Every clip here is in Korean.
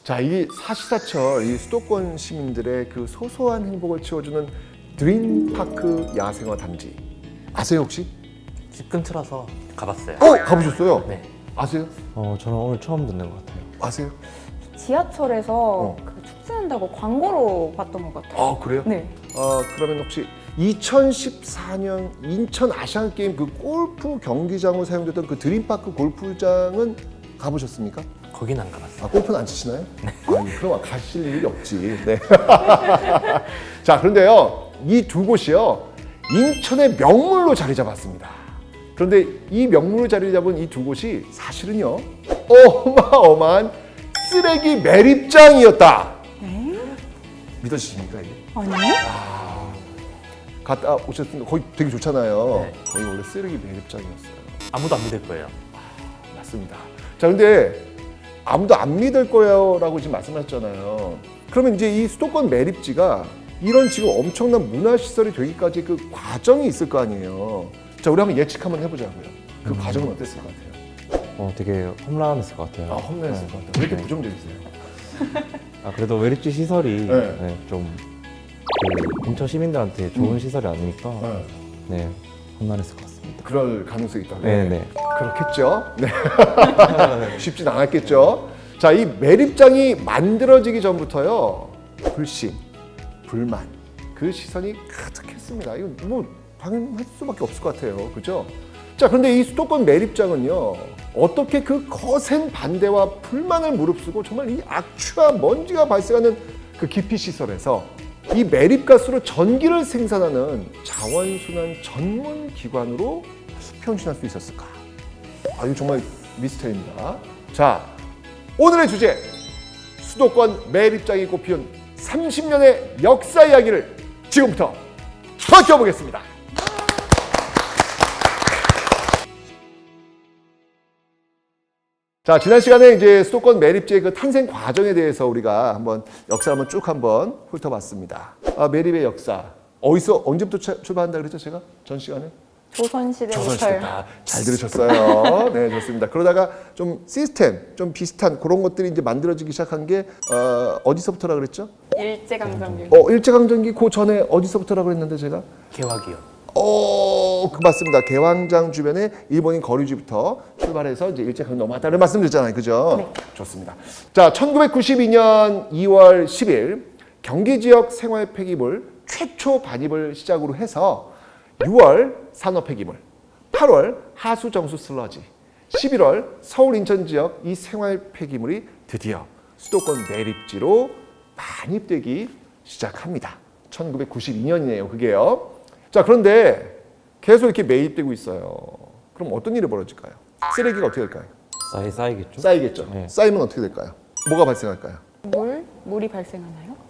자, 이 사시사철 이 수도권 시민들의 그 소소한 행복을 채워주는 드림파크 야생화 단지 아세요 혹시? 집 근처라서 가봤어요. 가보셨어요? 네. 아세요? 저는 오늘 처음 듣는 것 같아요. 아세요? 지하철에서 그 축제한다고 광고로 봤던 것 같아요. 아 그래요? 네. 그러면 혹시 2014년 인천 아시안게임 그 골프 경기장으로 사용됐던 그 드림파크 골프장은 가보셨습니까? 거긴 안 가봤어요. 골프는 안 치시나요? 네. 그럼 가실 일이 없지. 네. 자, 그런데요, 이 두 곳이요, 인천의 명물로 자리 잡았습니다. 그런데 이 명물로 자리 잡은 이 두 곳이 사실은요, 어마어마한 쓰레기 매립장이었다. 네? 믿어지십니까, 이게? 아니요? 갔다 오셨으니까 거기 되게 좋잖아요. 네. 거기 원래 쓰레기 매립장이었어요. 아무도 안 믿을 거예요. 맞습니다. 자, 근데 아무도 안 믿을 거예요라고 지금 말씀하셨잖아요. 그러면 이제 이 수도권 매립지가 이런 지금 엄청난 문화시설이 되기까지 그 과정이 있을 거 아니에요. 자, 우리 한번 예측 한번 해보자고요. 그 과정은 어땠을 것 같아요? 되게 험난했을 것 같아요. 험난했을 것 같아요. 왜 이렇게 네. 부정적이세요? 그래도 매립지 시설이 네. 좀 인천 시민들한테 좋은 시설이 아니니까 네. 험난했을 것 같습니다. 그럴 가능성이 있다. 네네. 그렇겠죠. 네. 쉽진 않았겠죠. 자, 이 매립장이 만들어지기 전부터요, 불신, 불만, 그 시선이 가득했습니다. 이거 뭐 당연할 수밖에 없을 것 같아요. 그죠? 자, 그런데 이 수도권 매립장은요, 어떻게 그 거센 반대와 불만을 무릅쓰고 정말 이 악취와 먼지가 발생하는 그 기피 시설에서 이 매립가스로 전기를 생산하는 자원순환 전문 기관으로 변신할 수 있었을까? 이거 정말 미스터리입니다. 자, 오늘의 주제, 수도권 매립장이 꽃피운 30년의 역사 이야기를 지금부터 밝혀보겠습니다. 자, 지난 시간에 이제 수도권 매립지의 그 탄생 과정에 대해서 우리가 한번 역사를 한번 쭉 한번 훑어봤습니다. 매립의 역사, 어디서 언제부터 출발한다 그랬죠, 제가 전 시간에? 조선시대부터요. 잘 들으셨어요. 네, 좋습니다. 그러다가 좀 시스템, 좀 비슷한 그런 것들이 이제 만들어지기 시작한 게 어디서부터라 그랬죠? 일제강점기. 일제강점기 그 전에 어디서부터라 그랬는데 제가? 개화기요. 맞습니다. 개왕장 주변에 일본인 거류지부터 출발해서 이제 일제강점기 넘어갔다는 말씀드렸잖아요. 그죠? 네. 좋습니다. 자, 1992년 2월 10일 경기 지역 생활 폐기물 최초 반입을 시작으로 해서 6월 산업 폐기물, 8월 하수 정수 슬러지, 11월 서울 인천 지역 이 생활 폐기물이 드디어 수도권 매립지로 반입되기 시작합니다. 1992년이네요, 그게요. 자, 그런데 계속 이렇게 매입되고 있어요. 그럼 어떤 일이 벌어질까요? 쓰레기가 어떻게 될까요? 쌓이겠죠? 쌓이겠죠. 네. 쌓이면 어떻게 될까요? 뭐가 발생할까요? 물이 발생하나요?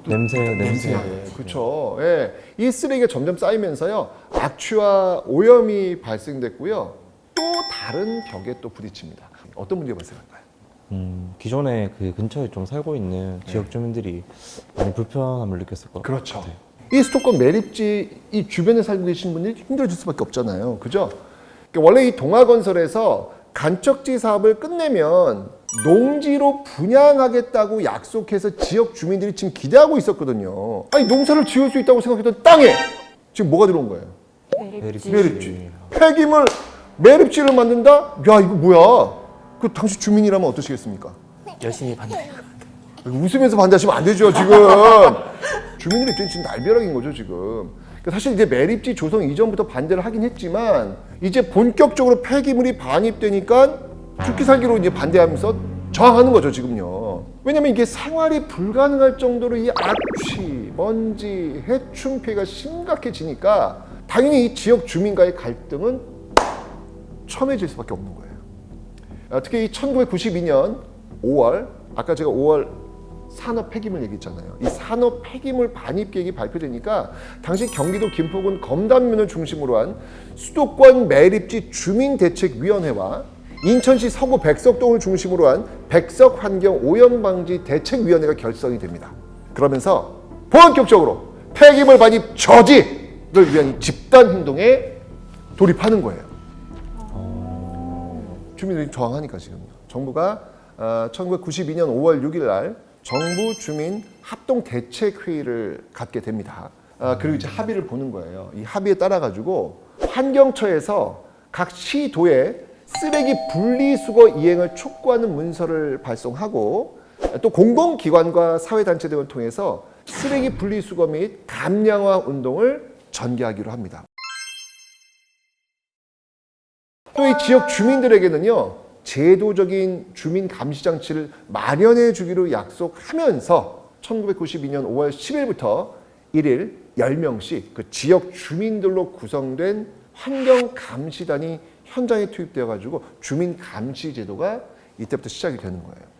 냄새. 그렇죠. 예. 이 쓰레기가 점점 쌓이면서요, 악취와 오염이 발생됐고요, 또 다른 벽에 또 부딪힙니다. 어떤 문제가 발생할까요? 기존에 그 근처에 좀 살고 있는 지역 주민들이 많이 불편함을 느꼈을 것 그렇죠. 같아요. 이 수도권 매립지 이 주변에 살고 계신 분들이 힘들어질 수밖에 없잖아요. 그죠? 그러니까 원래 이 동아건설에서 간척지 사업을 끝내면 농지로 분양하겠다고 약속해서 지역 주민들이 지금 기대하고 있었거든요. 아니, 농사를 지을 수 있다고 생각했던 땅에 지금 뭐가 들어온 거예요? 매립지. 매립지. 폐기물 매립지를 만든다? 야, 이거 뭐야? 그 당시 주민이라면 어떠시겠습니까? 열심히 반대. 웃으면서 반대하시면 안 되죠, 지금. 주민들 입장에 지금 날벼락인 거죠, 지금. 그러니까 사실 이제 매립지 조성 이전부터 반대를 하긴 했지만 이제 본격적으로 폐기물이 반입되니까 죽기 살기로 이제 반대하면서 저항하는 거죠, 지금요. 왜냐면 이게 생활이 불가능할 정도로 이 악취, 먼지, 해충 피해가 심각해지니까 당연히 이 지역 주민과의 갈등은 첨예해질 수밖에 없는 거예요. 특히 이 1992년 5월, 아까 제가 5월 산업 폐기물 얘기했잖아요. 이 산업 폐기물 반입 계획이 발표되니까 당시 경기도 김포군 검단면을 중심으로 한 수도권 매립지 주민대책위원회와 인천시 서구 백석동을 중심으로 한 백석환경오염방지 대책위원회가 결성이 됩니다. 그러면서 본격적으로 폐기물 반입 저지를 위한 집단 행동에 돌입하는 거예요. 주민들이 저항하니까 지금 정부가 1992년 5월 6일 날 정부 주민 합동 대책 회의를 갖게 됩니다. 그리고 이제 합의를 보는 거예요. 이 합의에 따라 가지고 환경처에서 각 시도에 쓰레기 분리수거 이행을 촉구하는 문서를 발송하고 또 공공기관과 사회단체 등을 통해서 쓰레기 분리수거 및 감량화 운동을 전개하기로 합니다. 또 이 지역 주민들에게는요, 제도적인 주민 감시 장치를 마련해 주기로 약속하면서 1992년 5월 10일부터 1일 10명씩 그 지역 주민들로 구성된 환경 감시단이 현장에 투입되어 가지고 주민 감시 제도가 이때부터 시작이 되는 거예요.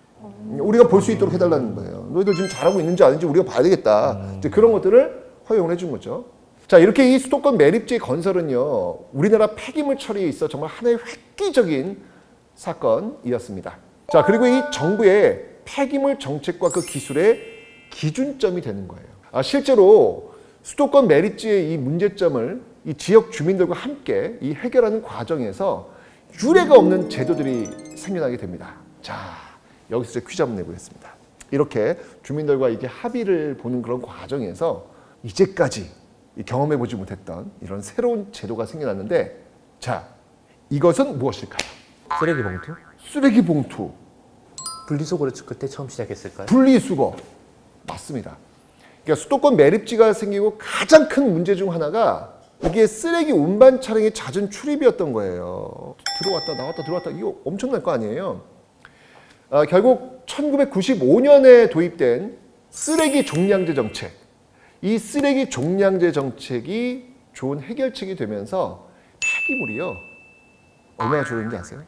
우리가 볼 수 있도록 해달라는 거예요. 너희들 지금 잘하고 있는지 아닌지 우리가 봐야 되겠다. 이제 그런 것들을 허용을 해준 거죠. 자, 이렇게 이 수도권 매립지 건설은요, 우리나라 폐기물 처리에 있어 정말 하나의 획기적인 사건이었습니다. 자, 그리고 이 정부의 폐기물 정책과 그 기술의 기준점이 되는 거예요. 실제로 수도권 매립지의 이 문제점을 이 지역 주민들과 함께 이 해결하는 과정에서 유례가 없는 제도들이 생겨나게 됩니다. 자, 여기서 퀴즈 한번 내보겠습니다. 이렇게 주민들과 이게 합의를 보는 그런 과정에서 이제까지 경험해보지 못했던 이런 새로운 제도가 생겨났는데, 자, 이것은 무엇일까요? 쓰레기 봉투? 쓰레기 봉투, 분리수거를 그때 처음 시작했을까요? 분리수거. 맞습니다. 그러니까 수도권 매립지가 생기고 가장 큰 문제 중 하나가 이게 쓰레기 운반 차량의 잦은 출입이었던 거예요. 들어왔다 나왔다 들어왔다, 이거 엄청날 거 아니에요. 결국 1995년에 도입된 쓰레기 종량제 정책, 이 쓰레기 종량제 정책이 좋은 해결책이 되면서 폐기물이요, 얼마나 줄었는지 아세요?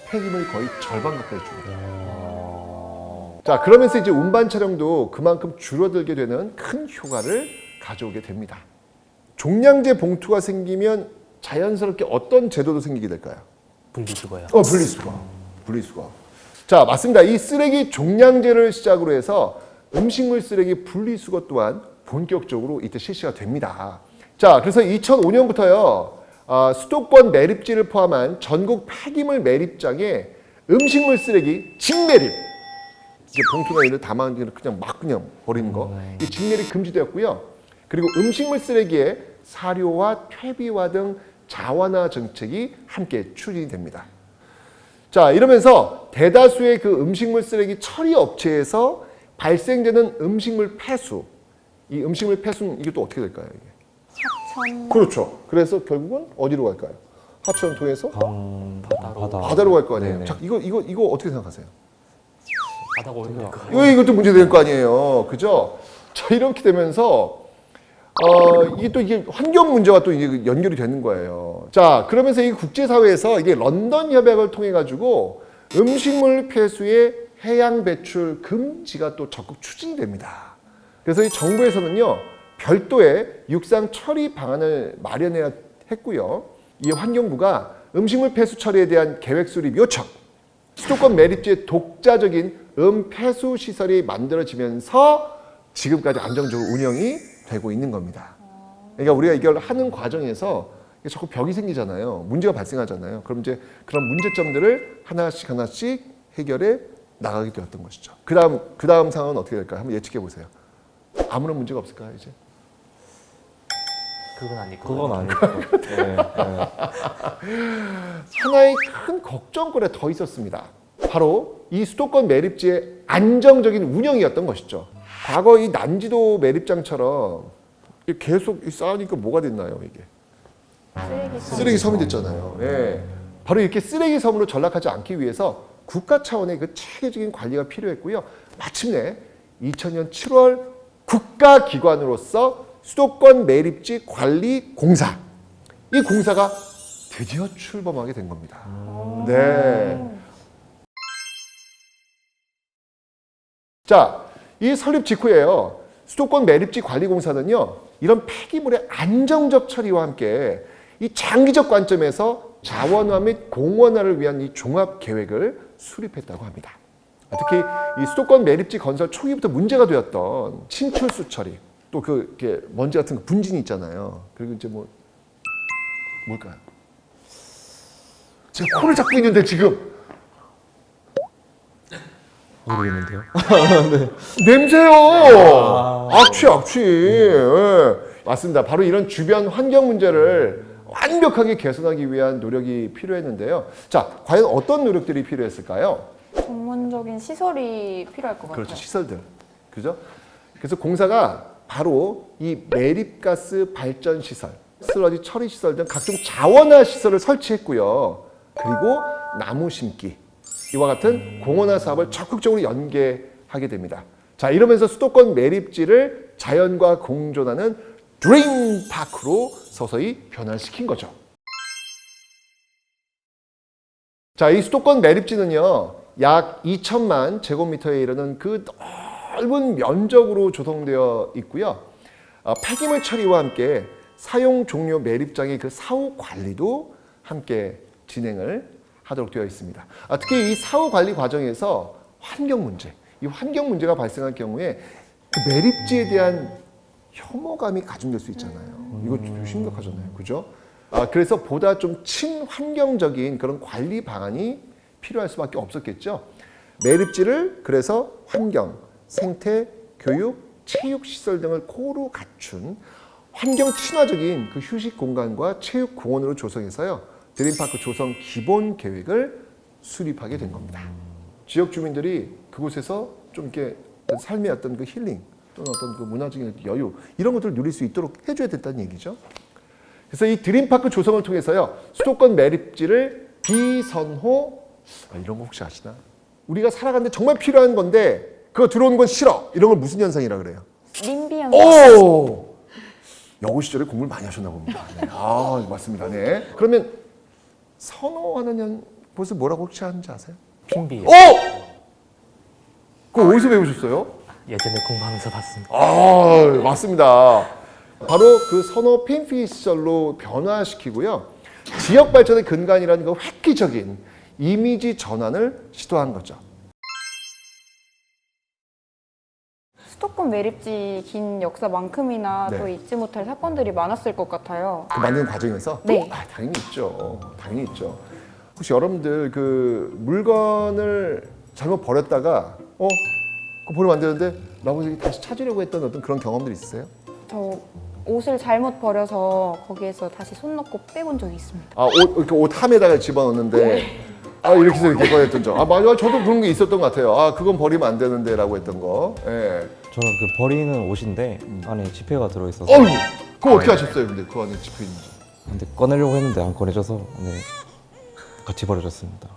폐기물이 거의 절반 가까이 줄어요. 자, 그러면서 이제 운반 차량도 그만큼 줄어들게 되는 큰 효과를 가져오게 됩니다. 종량제 봉투가 생기면 자연스럽게 어떤 제도도 생기게 될까요? 분리수거요. 분리수거. 자, 맞습니다. 이 쓰레기 종량제를 시작으로 해서 음식물 쓰레기 분리수거 또한 본격적으로 이때 실시가 됩니다. 자, 그래서 2005년부터요, 수도권 매립지를 포함한 전국 폐기물 매립장에 음식물 쓰레기 직매립, 이제 봉투나 이런 담아는 그냥 막 그냥 버리는 거, 이 직매립 금지되었고요. 그리고 음식물 쓰레기의 사료화, 퇴비화 등 자원화 정책이 함께 추진이 됩니다. 자, 이러면서 대다수의 그 음식물 쓰레기 처리 업체에서 발생되는 음식물 폐수, 이 음식물 폐수는 이게 또 어떻게 될까요? 이게? 하천. 그렇죠. 그래서 결국은 어디로 갈까요? 하천을 통해서 바다로 갈 거 아니에요. 네네. 자, 이거 어떻게 생각하세요? 바다가 오니까. 이것도 문제 될 거 아니에요. 그죠? 자, 이렇게 되면서 이게 환경 문제와 또 이제 연결이 되는 거예요. 자, 그러면서 이 국제사회에서 이게 런던 협약을 통해 가지고 음식물 폐수의 해양 배출 금지가 또 적극 추진이 됩니다. 그래서 이 정부에서는요, 별도의 육상 처리 방안을 마련해야 했고요. 이 환경부가 음식물 폐수 처리에 대한 계획 수립 요청, 수도권 매립지의 독자적인 폐수 시설이 만들어지면서 지금까지 안정적으로 운영이 되고 있는 겁니다. 그러니까 우리가 이걸 하는 과정에서 자꾸 벽이 생기잖아요. 문제가 발생하잖아요. 그럼 이제 그런 문제점들을 하나씩 해결해 나가게 되었던 것이죠. 그 다음 상황은 어떻게 될까요? 한번 예측해 보세요. 아무런 문제가 없을까요, 이제? 그건 아닐 것 그건 같아요. 아닐 것 같아요. 하나의 큰 걱정거리가 더 있었습니다. 바로 이 수도권 매립지의 안정적인 운영이었던 것이죠. 과거 이 난지도 매립장처럼 계속 쌓으니까 뭐가 됐나요, 이게? 쓰레기 섬이 됐잖아요. 예. 바로 이렇게 쓰레기 섬으로 전락하지 않기 위해서 국가 차원의 그 체계적인 관리가 필요했고요. 마침내 2000년 7월 국가기관으로서 수도권 매립지 관리 공사, 이 공사가 드디어 출범하게 된 겁니다. 네. 자, 이 설립 직후에요, 수도권 매립지 관리공사는요, 이런 폐기물의 안정적 처리와 함께 이 장기적 관점에서 자원화 및 공원화를 위한 이 종합 계획을 수립했다고 합니다. 특히 이 수도권 매립지 건설 초기부터 문제가 되었던 침출수 처리, 또 이렇게 먼지 같은 분진이 있잖아요. 그리고 이제 뭘까요? 제가 코를 잡고 있는데 지금 모르겠는데요. 냄새요. 악취. 예. 맞습니다. 바로 이런 주변 환경 문제를 완벽하게 개선하기 위한 노력이 필요했는데요. 자, 과연 어떤 노력들이 필요했을까요? 전문적인 시설이 필요할 것 같아요. 그렇죠. 시설들. 그죠? 그래서 공사가 바로 이 매립가스 발전 시설, 슬러지 처리 시설 등 각종 자원화 시설을 설치했고요. 그리고 나무 심기, 이와 같은 공원화 사업을 적극적으로 연계하게 됩니다. 자, 이러면서 수도권 매립지를 자연과 공존하는 드림파크로 서서히 변화시킨 거죠. 자, 이 수도권 매립지는요, 약 2천만 제곱미터에 이르는 그 넓은 면적으로 조성되어 있고요. 폐기물 처리와 함께 사용 종료 매립장의 그 사후 관리도 함께 진행을 하도록 되어 있습니다. 특히 이 사후 관리 과정에서 환경 문제, 이 환경 문제가 발생할 경우에 그 매립지에 대한 혐오감이 가중될 수 있잖아요. 이거 좀 심각하잖아요. 그죠? 그래서 보다 좀 친환경적인 그런 관리 방안이 필요할 수밖에 없었겠죠. 매립지를 그래서 환경, 생태, 교육, 체육 시설 등을 고루 갖춘 환경 친화적인 그 휴식 공간과 체육 공원으로 조성해서요. 드림파크 조성 기본 계획을 수립하게 된 겁니다. 지역 주민들이 그곳에서 좀 이렇게 삶의 어떤 그 힐링 또는 어떤 그 문화적인 여유 이런 것들을 누릴 수 있도록 해줘야 된다는 얘기죠. 그래서 이 드림파크 조성을 통해서요. 수도권 매립지를 비선호 이런 거 혹시 아시나? 우리가 살아가는데 정말 필요한 건데 그거 들어오는 건 싫어. 이런 걸 무슨 현상이라 그래요? 님비 현상. 오! 여고 시절에 공부를 많이 하셨나 봅니다. 네. 맞습니다. 네. 그러면 선호하는 곳을 뭐라고 혹시 하는지 아세요? 핀비. 그거 어디서 배우셨어요? 예전에 공부하면서 봤습니다. 맞습니다. 바로 그 선호 핀피 시설로 변화시키고요. 지역 발전의 근간이라는 그 획기적인 이미지 전환을 시도한 거죠. 수도권 매립지 긴 역사만큼이나 네. 또 잊지 못할 사건들이 많았을 것 같아요. 그 만드는 과정에서? 네. 당연히 있죠. 당연히 있죠. 혹시 여러분들 그 물건을 잘못 버렸다가 그거 버리면 안 되는데 라고 다시 찾으려고 했던 어떤 그런 경험들 있으세요? 저 옷을 잘못 버려서 거기에서 다시 손 넣고 빼본 적이 있습니다. 이렇게 옷 함에다가 집어넣는데 이렇게 해서 이렇게 꺼냈던 적. 맞아요. 저도 그런 게 있었던 것 같아요. 그건 버리면 안 되는데 라고 했던 거. 예. 저는 그 버리는 옷인데 안에 지폐가 들어있어서 그거 어떻게 하셨어요? 근데 그 안에 집혀 있는지. 근데 꺼내려고 했는데 안 꺼내져서 네, 같이 버려졌습니다.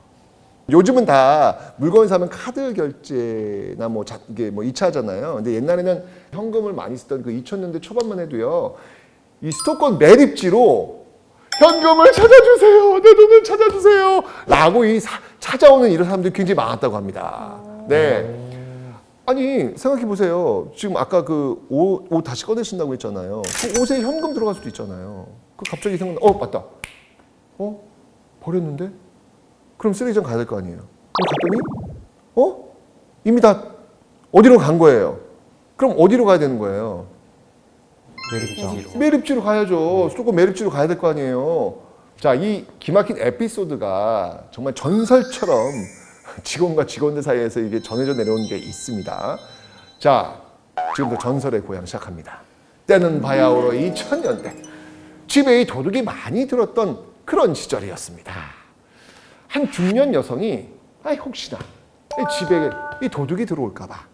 요즘은 다 물건 사면 카드 결제나 이게 2차잖아요. 근데 옛날에는 현금을 많이 쓰던 그 2000년대 초반만 해도요. 이 수도권 매립지로 현금을 찾아주세요. 내 돈을 찾아주세요. 라고 찾아오는 이런 사람들이 굉장히 많았다고 합니다. 네. 아니 생각해 보세요. 지금 아까 그 옷 다시 꺼내신다고 했잖아요. 그 옷에 현금 들어갈 수도 있잖아요. 그 갑자기 생각나. 맞다. 버렸는데? 그럼 쓰레기장 가야 될 거 아니에요. 갔더니 이미 다 어디로 간 거예요. 그럼 어디로 가야 되는 거예요? 매립지로 가야죠. 수도권 매립지로 가야 될 거 아니에요. 자, 이 기막힌 에피소드가 정말 전설처럼 직원과 직원들 사이에서 이게 전해져 내려온 게 있습니다. 자, 지금부터 전설의 고향 시작합니다. 때는 바야흐로 2000년대. 집에 이 도둑이 많이 들었던 그런 시절이었습니다. 한 중년 여성이 혹시나 집에 이 도둑이 들어올까 봐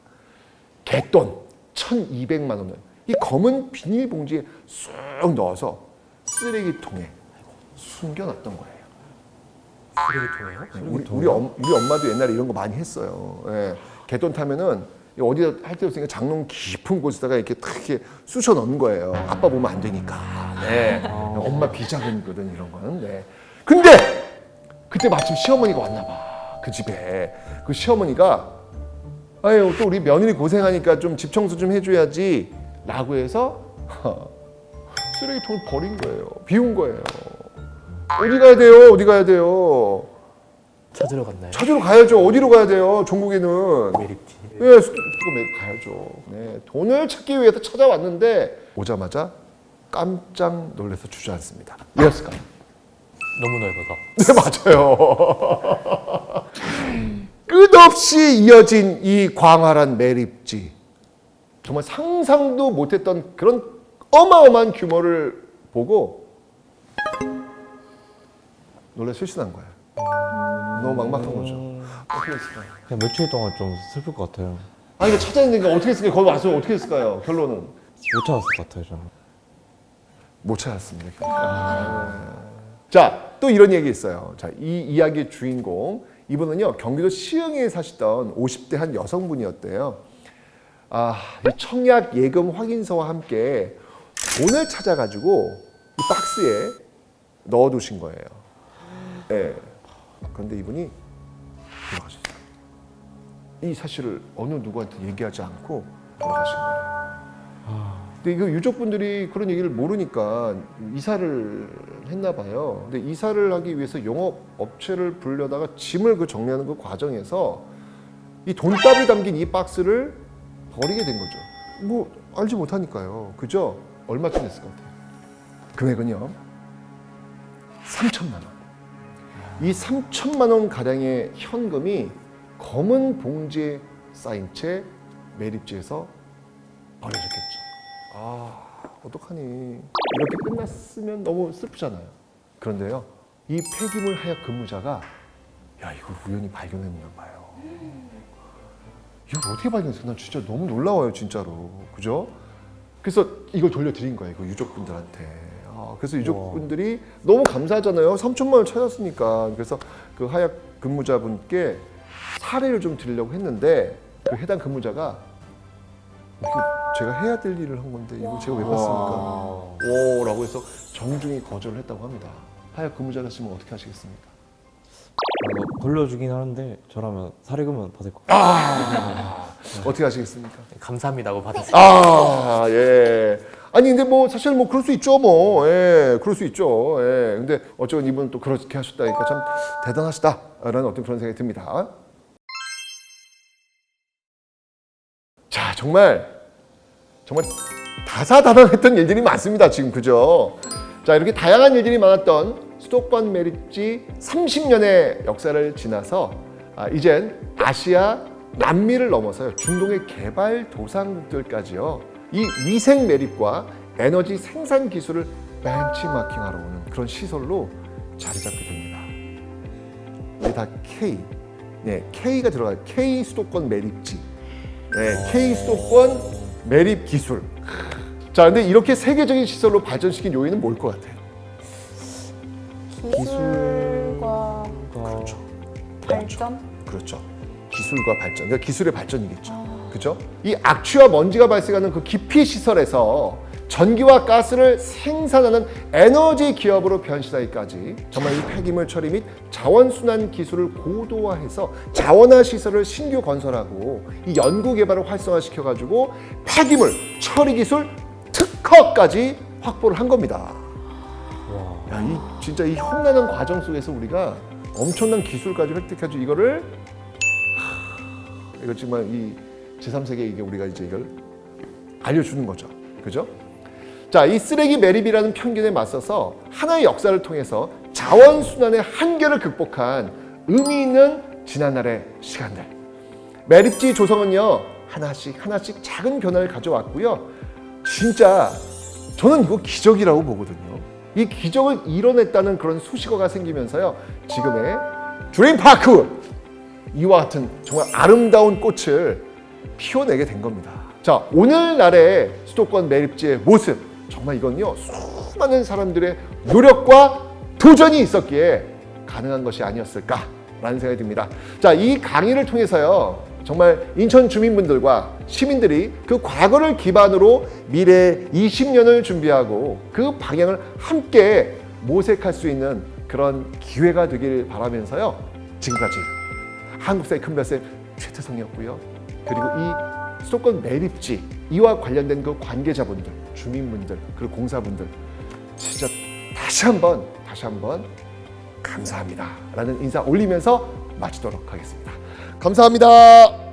갯돈 1,200만 원을 이 검은 비닐봉지에 쑥 넣어서 쓰레기통에 숨겨놨던 거예요. 쓰레기통에요? 우리 엄마도 옛날에 이런 거 많이 했어요. 예. 갯돈 타면은 어디다 할 데 없으니까 장롱 깊은 곳에다가 이렇게 탁 이렇게 쑤셔 넣는 거예요. 아빠 보면 안 되니까. 네. 엄마 비자금이거든 이런 거는. 네. 근데 그때 마침 시어머니가 왔나 봐. 그 집에. 그 시어머니가 또 우리 며느리 고생하니까 좀 집 청소 좀 해줘야지 라고 해서 쓰레기통을 버린 거예요. 비운 거예요. 어디 가야 돼요? 어디 가야 돼요? 찾으러 갔나요? 찾으러 가야죠. 어디로 가야 돼요? 종국이는. 매립지. 예, 수도권 가야죠. 네, 돈을 찾기 위해서 찾아왔는데 오자마자 깜짝 놀라서 주저앉습니다. 이랬을까요? 너무 넓어서. 네, 맞아요. 끝없이 이어진 이 광활한 매립지, 정말 상상도 못했던 그런 어마어마한 규모를 보고 놀라 실신한 거예요. 너무 막막한 거죠. 어떻게 했을까요? 그냥 며칠 동안 좀 슬플 것 같아요. 아니 이거 찾아냈는데 어떻게 했을까요? 거기 와서 어떻게 했을까요? 결론은 못 찾았을 것 같아요, 저는. 못 찾았습니다. 자, 또 이런 얘기 있어요. 자, 이 이야기의 주인공 이분은요 경기도 시흥에 사시던 50대 한 여성분이었대요. 이 청약 예금 확인서와 함께 돈을 찾아가지고 이 박스에 넣어두신 거예요. 네. 그런데 이분이 돌아가셨어요. 이 사실을 어느 누구한테 얘기하지 않고 돌아가신 거예요. 근데 이거 유족분들이 그런 얘기를 모르니까 이사를 했나 봐요. 근데 이사를 하기 위해서 영업 업체를 불려다가 짐을 그 정리하는 그 과정에서 이 돈답이 담긴 이 박스를 버리게 된 거죠. 뭐 알지 못하니까요. 그죠? 얼마쯤 됐을 것 같아요? 금액은요 3천만 원. 이 3천만 원 가량의 현금이 검은 봉지에 쌓인 채 매립지에서 버려졌겠죠. 어떡하니. 이렇게 끝났으면 너무 슬프잖아요. 그런데요, 이 폐기물 하약 근무자가 이걸 우연히 발견했나 봐요. 이걸 어떻게 발견했어? 난 진짜 너무 놀라워요, 진짜로. 그죠? 그래서 이걸 돌려드린 거예요, 그 유족분들한테. 그래서 유족분들이 너무 감사하잖아요. 3천만 원 찾았으니까. 그래서 그 하약 근무자분께 사례를 좀 드리려고 했는데 그 해당 근무자가 제가 해야 될 일을 한 건데 이거 제가 왜 받습니까? 라고 해서 정중히 거절을 했다고 합니다. 하약 근무자였으면 어떻게 하시겠습니까? 돌려주긴 하는데 저라면 사례금은 받을 것 같아요. 어떻게 하시겠습니까? 감사합니다고 받았어요. 예. 아니 근데 뭐 사실 뭐 그럴 수 있죠, 뭐. 예, 그럴 수 있죠. 예. 근데 어쩌면 이분 또 그렇게 하셨다니까 참 대단하시다라는 어떤 그런 생각이 듭니다. 자, 정말 다사다난했던 일들이 많습니다, 지금. 그죠? 자, 이렇게 다양한 일들이 많았던 수도권 매립지 30년의 역사를 지나서 이젠 아시아, 남미를 넘어서요 중동의 개발 도상국들까지요 이 위생 매립과 에너지 생산 기술을 벤치마킹하러 오는 그런 시설로 자리 잡게 됩니다. 이게 다 K, K가 들어가요. K 수도권 매립지, K 수도권 매립 기술. 자, 근데 이렇게 세계적인 시설로 발전시킨 요인은 뭘 것 같아요? 기술과 그렇죠. 발전? 그렇죠. 기술과 발전. 그러니까 기술의 발전이겠죠. 그렇죠? 이 악취와 먼지가 발생하는 그 기피 시설에서 전기와 가스를 생산하는 에너지 기업으로 변신하기까지 정말 이 폐기물 처리 및 자원순환 기술을 고도화해서 자원화 시설을 신규 건설하고 이 연구 개발을 활성화시켜가지고 폐기물 처리 기술 특허까지 확보를 한 겁니다. 야, 진짜 이 험난한 과정 속에서 우리가 엄청난 기술까지 획득해가지고 이거를 이거 정말 이 제3세계에 이게 우리가 이제 이걸 알려주는 거죠. 그죠? 자, 이 쓰레기 매립이라는 편견에 맞서서 하나의 역사를 통해서 자원순환의 한계를 극복한 의미 있는 지난날의 시간들. 매립지 조성은요, 하나씩 작은 변화를 가져왔고요. 진짜 저는 이거 기적이라고 보거든요. 이 기적을 이뤄냈다는 그런 수식어가 생기면서요, 지금의 드림파크! 이와 같은 정말 아름다운 꽃을 피워내게 된 겁니다. 자, 오늘날의 수도권 매립지의 모습, 정말 이건요 수많은 사람들의 노력과 도전이 있었기에 가능한 것이 아니었을까라는 생각이 듭니다. 자, 이 강의를 통해서요 정말 인천 주민분들과 시민들이 그 과거를 기반으로 미래 20년을 준비하고 그 방향을 함께 모색할 수 있는 그런 기회가 되길 바라면서요, 지금까지 한국사의 큰별쌤 최태성이었고요. 그리고 이 수도권 매립지 이와 관련된 그 관계자분들, 주민분들, 그리고 공사분들 진짜 다시 한번 감사합니다 라는 인사 올리면서 마치도록 하겠습니다. 감사합니다.